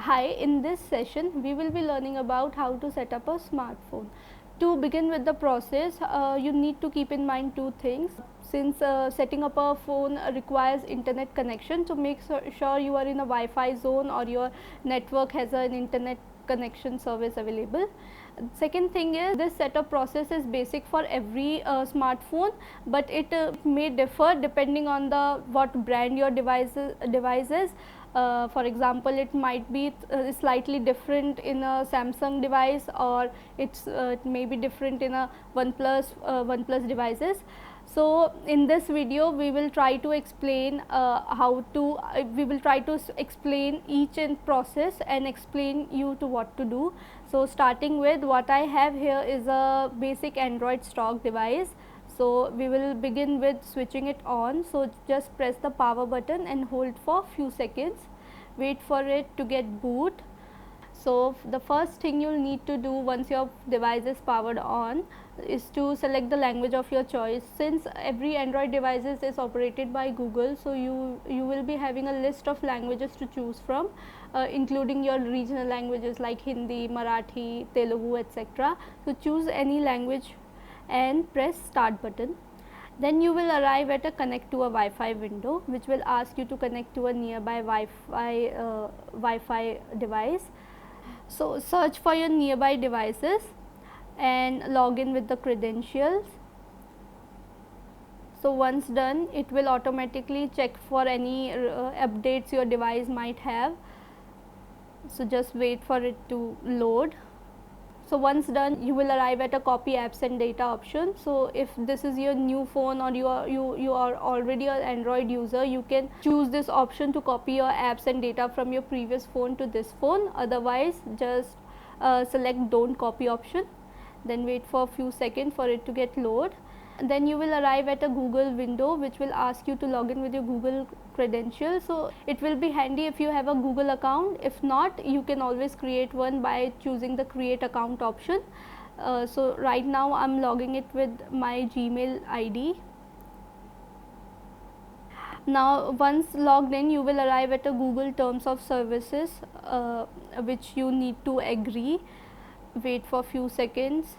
Hi, in this session we will be learning about how to set up a smartphone. To begin with the process, you need to keep in mind two things. Since setting up a phone requires internet connection, so make sure you are in a Wi-Fi zone or your network has an internet connection service available. Second thing is, this setup process is basic for every smartphone, but it may differ depending on the what brand your device is. For example, it might be slightly different in a Samsung device, or it may be different in a OnePlus devices. So in this video we will try to explain explain each process and explain you to what to do. So starting with what I have here is a basic Android stock device. So we will begin with switching it on. So just press the power button and hold for few seconds, wait for it to get boot. So the first thing you'll need to do once your device is powered on is to select the language of your choice. Since every Android device is operated by Google, so you will be having a list of languages to choose from, including your regional languages like Hindi, Marathi, Telugu, etc. So choose any language and press start button. Then you will arrive at a connect to a Wi-Fi window, which will ask you to connect to a nearby Wi-Fi device. So search for your nearby devices and log in with the credentials. So once done, it will automatically check for any updates your device might have. So just wait for it to load. So once done, you will arrive at a copy apps and data option. So if this is your new phone or you are already an Android user, you can choose this option to copy your apps and data from your previous phone to this phone. Otherwise, just select don't copy option, then wait for a few seconds for it to get load. Then you will arrive at a Google window, which will ask you to log in with your Google credentials. So it will be handy if you have a Google account. If not, you can always create one by choosing the create account option. So right now I'm logging it with my Gmail ID. Now once logged in, you will arrive at a Google terms of services, which you need to agree. Wait for a few seconds.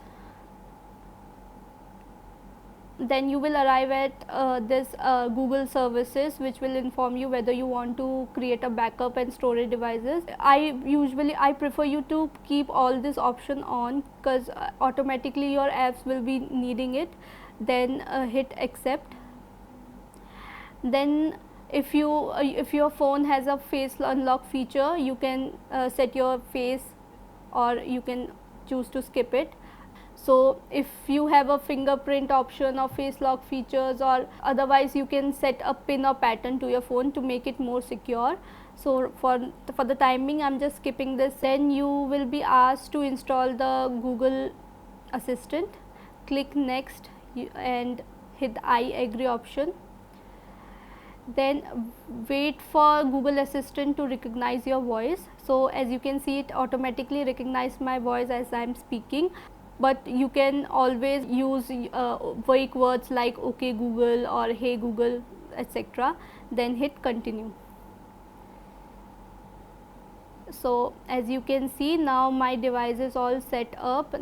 Then you will arrive at this Google services, which will inform you whether you want to create a backup and storage devices. I prefer you to keep all this option on, because automatically your apps will be needing it. Then hit accept. Then if your phone has a face unlock feature, you can set your face, or you can choose to skip it. So if you have a fingerprint option or face lock features, or otherwise you can set a pin or pattern to your phone to make it more secure. So for the timing, I'm just skipping this. Then you will be asked to install the Google Assistant. Click next and hit I agree option. Then wait for Google Assistant to recognize your voice. So as you can see, it automatically recognized my voice as I am speaking. But you can always use wake words like OK Google or Hey Google, etc. Then hit continue. So as you can see, now my device is all set up.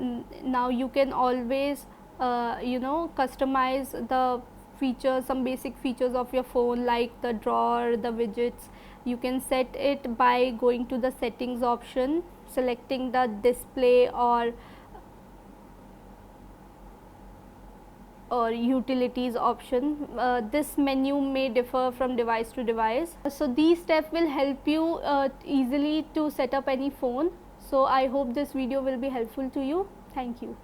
Now you can always customize the features, some basic features of your phone, like the drawer, the widgets. You can set it by going to the settings option, selecting the display or utilities option. This menu may differ from device to device. So these steps will help you easily to set up any phone. So I hope this video will be helpful to you. Thank you.